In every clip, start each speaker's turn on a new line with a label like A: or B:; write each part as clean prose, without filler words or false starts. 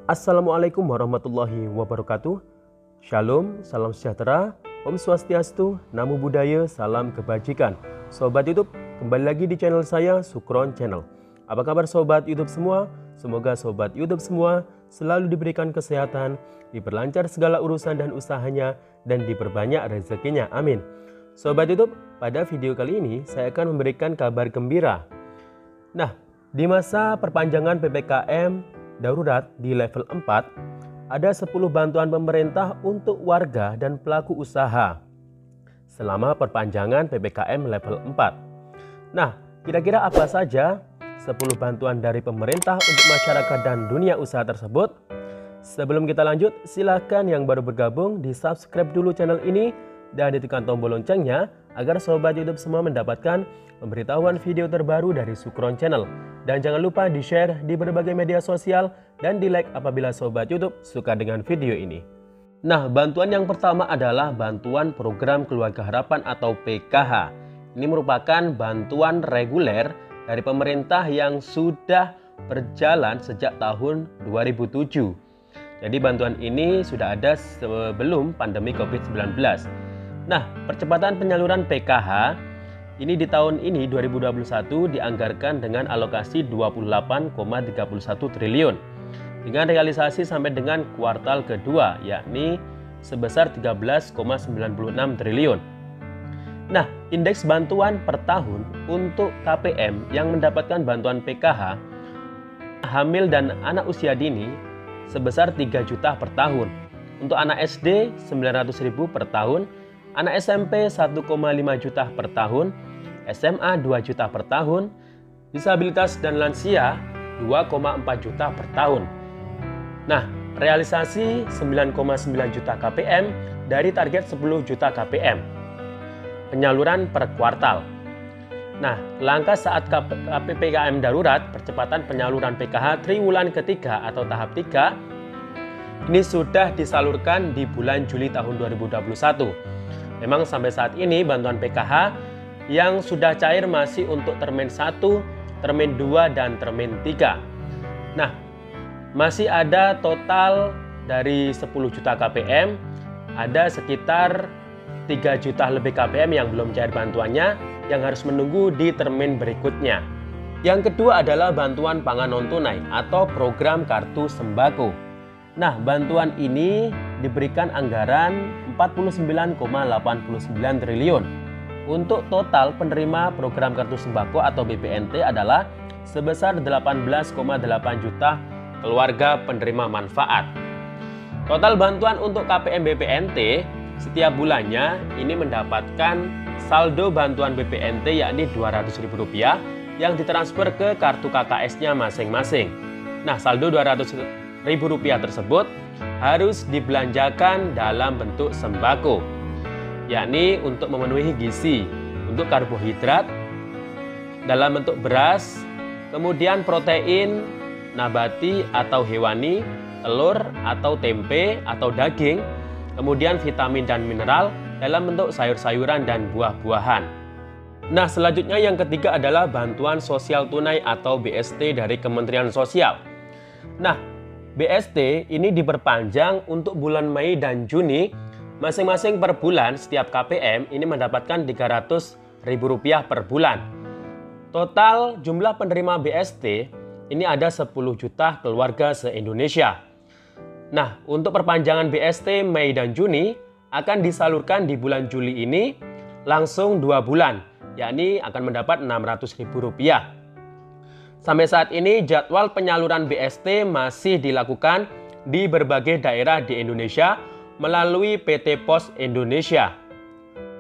A: Assalamualaikum warahmatullahi wabarakatuh. Shalom, salam sejahtera, Om Swastiastu, Namo Buddhaya, salam kebajikan. Sobat YouTube, kembali lagi di channel saya, Sukron Channel. Apa kabar Sobat YouTube semua? Semoga Sobat YouTube semua selalu diberikan kesehatan, diperlancar segala urusan dan usahanya, dan diperbanyak rezekinya. Amin. Sobat YouTube, pada video kali ini saya akan memberikan kabar gembira. Nah, di masa perpanjangan PPKM darurat di level 4, ada 10 bantuan pemerintah untuk warga dan pelaku usaha selama perpanjangan PPKM level 4. Nah, kira-kira apa saja 10 bantuan dari pemerintah untuk masyarakat dan dunia usaha tersebut? Sebelum kita lanjut, silakan yang baru bergabung di subscribe dulu channel ini dan ditekan tombol loncengnya agar Sobat YouTube semua mendapatkan pemberitahuan video terbaru dari Sukron Channel. Dan jangan lupa di-share di berbagai media sosial dan di-like apabila Sobat YouTube suka dengan video ini. Nah, bantuan yang pertama adalah bantuan program Keluarga Harapan atau PKH. Ini merupakan bantuan reguler dari pemerintah yang sudah berjalan sejak tahun 2007. Jadi bantuan ini sudah ada sebelum pandemi COVID-19. Nah, percepatan penyaluran PKH ini di tahun ini 2021 dianggarkan dengan alokasi 28,31 triliun dengan realisasi sampai dengan kuartal kedua yakni sebesar 13,96 triliun. Nah, indeks bantuan per tahun untuk KPM yang mendapatkan bantuan PKH hamil dan anak usia dini sebesar 3 juta per tahun. Untuk anak SD 900.000 per tahun, anak SMP 1,5 juta per tahun, SMA 2 juta per tahun, disabilitas dan lansia 2,4 juta per tahun. Nah, realisasi 9,9 juta KPM dari target 10 juta KPM. Penyaluran per kuartal. Nah, langkah saat PPKM darurat, percepatan penyaluran PKH triwulan ketiga atau tahap 3, ini sudah disalurkan di bulan Juli tahun 2021. Memang sampai saat ini bantuan PKH yang sudah cair masih untuk termin 1, termin 2, dan termin 3. Nah, masih ada total dari 10 juta KPM, ada sekitar 3 juta lebih KPM yang belum cair bantuannya, yang harus menunggu di termin berikutnya. Yang kedua adalah bantuan pangan non-tunai atau program kartu sembako. Nah, bantuan ini diberikan anggaran 49,89 triliun. Untuk total penerima program kartu sembako atau BPNT adalah sebesar 18,8 juta keluarga penerima manfaat. Total bantuan untuk KPM BPNT setiap bulannya ini mendapatkan saldo bantuan BPNT yakni Rp200.000 yang ditransfer ke kartu KKS-nya masing-masing. Nah, saldo Rp200.000 tersebut harus dibelanjakan dalam bentuk sembako, yakni untuk memenuhi gizi, untuk karbohidrat dalam bentuk beras, kemudian protein nabati atau hewani, telur atau tempe atau daging, kemudian vitamin dan mineral dalam bentuk sayur-sayuran dan buah-buahan. Nah, selanjutnya yang ketiga adalah bantuan sosial tunai atau BST dari Kementerian Sosial. Nah, BST ini diperpanjang untuk bulan Mei dan Juni. Masing-masing per bulan setiap KPM ini mendapatkan Rp300.000 per bulan. Total jumlah penerima BST ini ada 10 juta keluarga se-Indonesia. Nah, untuk perpanjangan BST Mei dan Juni akan disalurkan di bulan Juli ini langsung 2 bulan, yakni akan mendapat Rp600.000. Sampai saat ini jadwal penyaluran BST masih dilakukan di berbagai daerah di Indonesia melalui PT Pos Indonesia.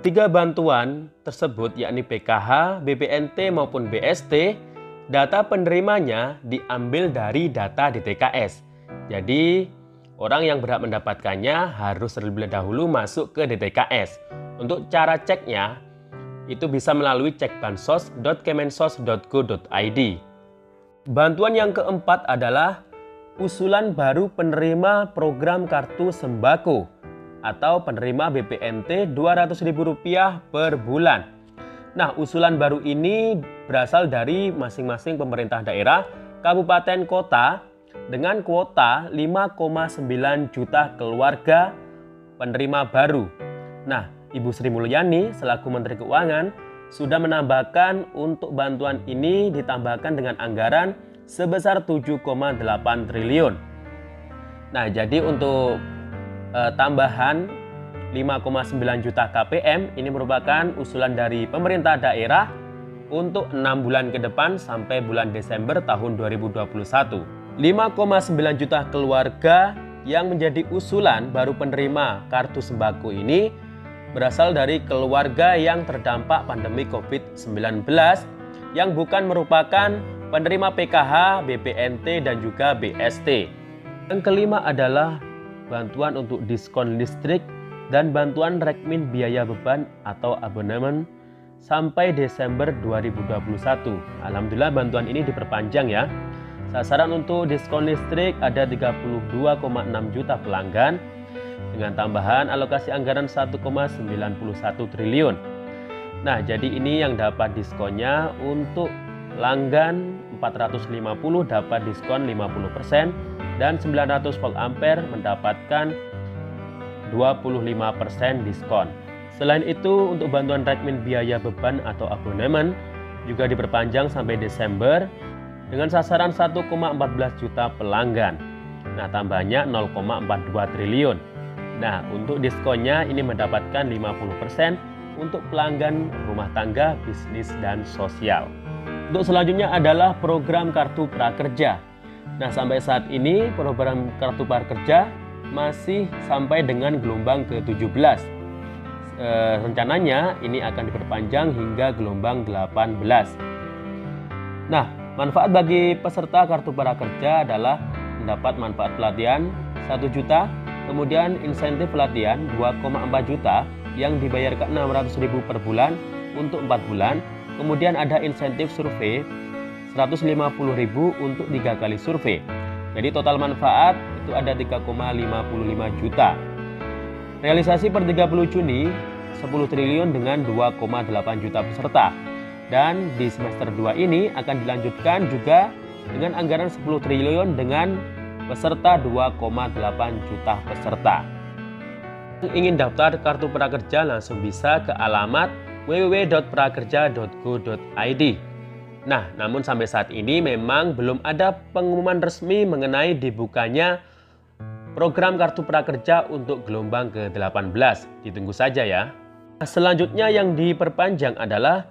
A: 3 bantuan tersebut yakni PKH, BPNT maupun BST, data penerimanya diambil dari data DTKS. Jadi, orang yang berhak mendapatkannya harus terlebih dahulu masuk ke DTKS. Untuk cara ceknya, itu bisa melalui cekbansos.kemensos.go.id. Bantuan yang keempat adalah usulan baru penerima program kartu sembako atau penerima BPNT Rp200.000 per bulan. Nah, usulan baru ini berasal dari masing-masing pemerintah daerah, kabupaten, kota, dengan kuota 5,9 juta keluarga penerima baru. Nah, Ibu Sri Mulyani selaku Menteri Keuangan sudah menambahkan untuk bantuan ini ditambahkan dengan anggaran sebesar 7,8 triliun. Nah, jadi untuk tambahan 5,9 juta KPM ini merupakan usulan dari pemerintah daerah untuk 6 bulan ke depan sampai bulan Desember tahun 2021. 5,9 juta keluarga yang menjadi usulan baru penerima kartu sembako ini berasal dari keluarga yang terdampak pandemi COVID-19 yang bukan merupakan penerima PKH, BPNT, dan juga BST. Yang kelima adalah bantuan untuk diskon listrik dan bantuan rekmin biaya beban atau abonemen sampai Desember 2021. Alhamdulillah bantuan ini diperpanjang ya. Sasaran untuk diskon listrik ada 32,6 juta pelanggan dengan tambahan alokasi anggaran 1,91 triliun. Nah, jadi ini yang dapat diskonnya untuk pelanggan 450 dapat diskon 50% dan 900 volt ampere mendapatkan 25% diskon. Selain itu, untuk bantuan rekmin biaya beban atau abonemen juga diperpanjang sampai Desember dengan sasaran 1,14 juta pelanggan. Nah, tambahnya 0,42 triliun. Nah, untuk diskonnya ini mendapatkan 50% untuk pelanggan rumah tangga, bisnis, dan sosial. Untuk selanjutnya adalah program Kartu Prakerja. Nah, sampai saat ini program Kartu Prakerja masih sampai dengan gelombang ke-17. Rencananya ini akan diperpanjang hingga gelombang 18. Nah, manfaat bagi peserta Kartu Prakerja adalah mendapat manfaat pelatihan 1 juta, kemudian insentif pelatihan 2,4 juta yang dibayarkan 600.000 per bulan untuk 4 bulan, kemudian ada insentif survei 150.000 untuk 3 kali survei. Jadi total manfaat itu ada 3,55 juta. Realisasi per 30 Juni 10 triliun dengan 2,8 juta peserta. Dan di semester 2 ini akan dilanjutkan juga dengan anggaran 10 triliun dengan peserta 2,8 juta peserta. Yang ingin daftar Kartu Prakerja langsung bisa ke alamat www.prakerja.go.id. Nah, namun sampai saat ini memang belum ada pengumuman resmi mengenai dibukanya program Kartu Prakerja untuk gelombang ke-18. Ditunggu saja ya. Selanjutnya yang diperpanjang adalah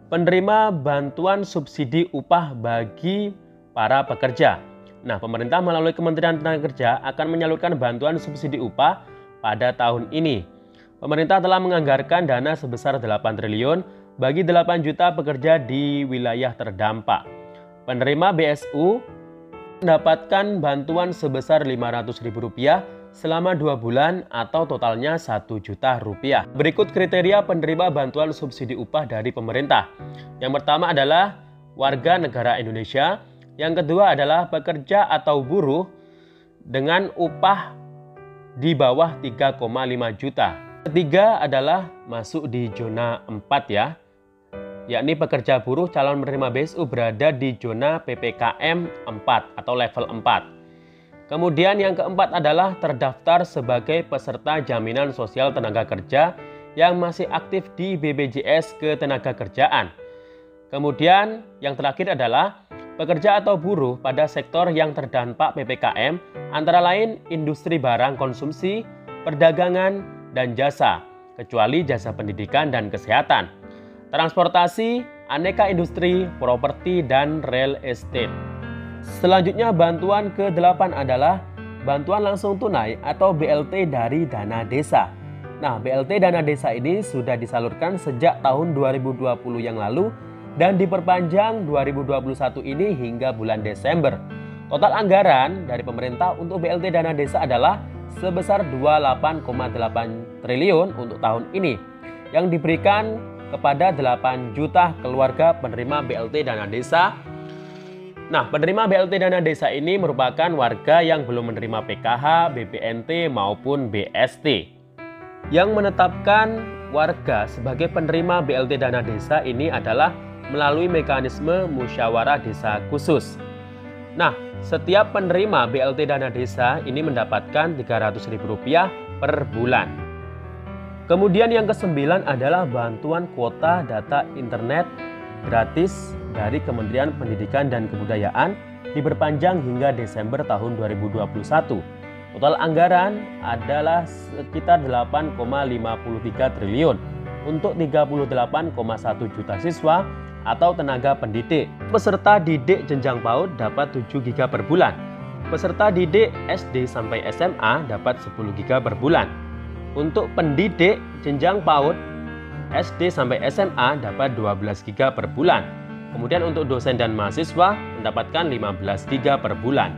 A: penerima bantuan subsidi upah bagi para pekerja. Nah, pemerintah melalui Kementerian Tenaga akan menyalurkan bantuan subsidi upah pada tahun ini. Pemerintah telah menganggarkan dana sebesar 8 triliun bagi 8 juta pekerja di wilayah terdampak. Penerima BSU mendapatkan bantuan sebesar Rp500.000 selama 2 bulan atau totalnya Rp1 juta. Berikut kriteria penerima bantuan subsidi upah dari pemerintah. Yang pertama adalah warga negara Indonesia, yang kedua adalah pekerja atau buruh dengan upah di bawah 3,5 juta. Ketiga adalah masuk di zona 4 ya, yakni pekerja buruh calon penerima BSU berada di zona PPKM 4 atau level 4. Kemudian yang keempat adalah terdaftar sebagai peserta jaminan sosial tenaga kerja yang masih aktif di BPJS Ketenagakerjaan. Kemudian yang terakhir adalah pekerja atau buruh pada sektor yang terdampak PPKM antara lain industri barang konsumsi, perdagangan, dan jasa, kecuali jasa pendidikan dan kesehatan, transportasi, aneka industri, properti, dan real estate. Selanjutnya bantuan ke-8 adalah bantuan langsung tunai atau BLT dari dana desa. Nah, BLT dana desa ini sudah disalurkan sejak tahun 2020 yang lalu dan diperpanjang 2021 ini hingga bulan Desember. Total anggaran dari pemerintah untuk BLT dana desa adalah sebesar 28,8 triliun untuk tahun ini yang diberikan kepada 8 juta keluarga penerima BLT dana desa. Nah, penerima BLT dana desa ini merupakan warga yang belum menerima PKH, BPNT maupun BST. Yang menetapkan warga sebagai penerima BLT dana desa ini adalah melalui mekanisme musyawarah desa khusus. Nah, Setiap penerima BLT Dana Desa ini mendapatkan Rp300.000 per bulan. Kemudian yang ke-9 adalah bantuan kuota data internet gratis dari Kementerian Pendidikan dan Kebudayaan diperpanjang hingga Desember tahun 2021. Total anggaran adalah sekitar 8,53 triliun untuk 38,1 juta siswa atau tenaga pendidik. Peserta didik jenjang PAUD dapat 7 GB per bulan. Peserta didik SD sampai SMA dapat 10 GB per bulan. Untuk pendidik jenjang PAUD SD sampai SMA dapat 12 GB per bulan. Kemudian untuk dosen dan mahasiswa mendapatkan 15 GB per bulan.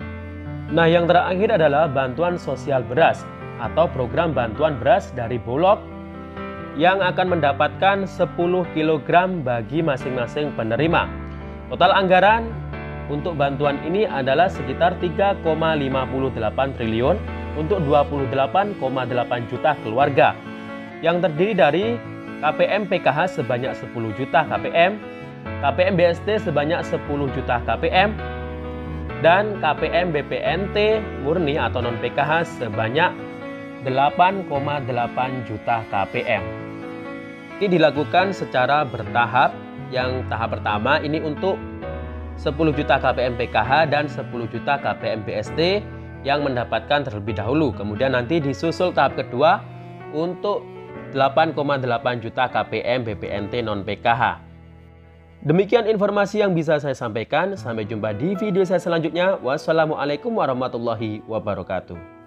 A: Nah, yang terakhir adalah bantuan sosial beras atau program bantuan beras dari Bulog yang akan mendapatkan 10 kg bagi masing-masing penerima. Total anggaran untuk bantuan ini adalah sekitar 3,58 triliun untuk 28,8 juta keluarga yang terdiri dari KPM PKH sebanyak 10 juta KPM, KPM BST sebanyak 10 juta KPM, dan KPM BPNT murni atau non PKH sebanyak 8,8 juta KPM. Ini dilakukan secara bertahap. Yang tahap pertama ini untuk 10 juta KPM PKH dan 10 juta KPM BST yang mendapatkan terlebih dahulu. Kemudian nanti disusul tahap kedua untuk 8,8 juta KPM BPNT non PKH. Demikian informasi yang bisa saya sampaikan. Sampai jumpa di video saya selanjutnya. Wassalamualaikum warahmatullahi wabarakatuh.